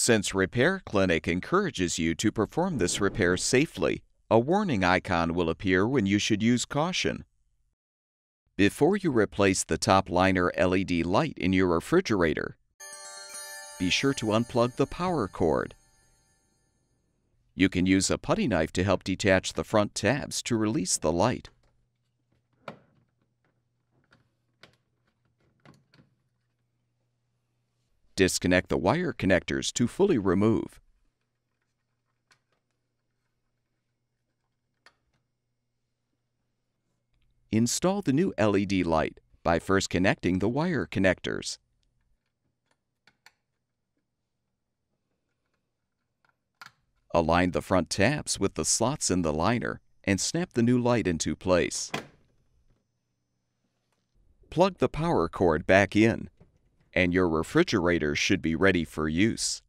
Since Repair Clinic encourages you to perform this repair safely, a warning icon will appear when you should use caution. Before you replace the top liner LED light in your refrigerator, be sure to unplug the power cord. You can use a putty knife to help detach the front tabs to release the light. Disconnect the wire connectors to fully remove. Install the new LED light by first connecting the wire connectors. Align the front tabs with the slots in the liner and snap the new light into place. Plug the power cord back in, and your refrigerator should be ready for use.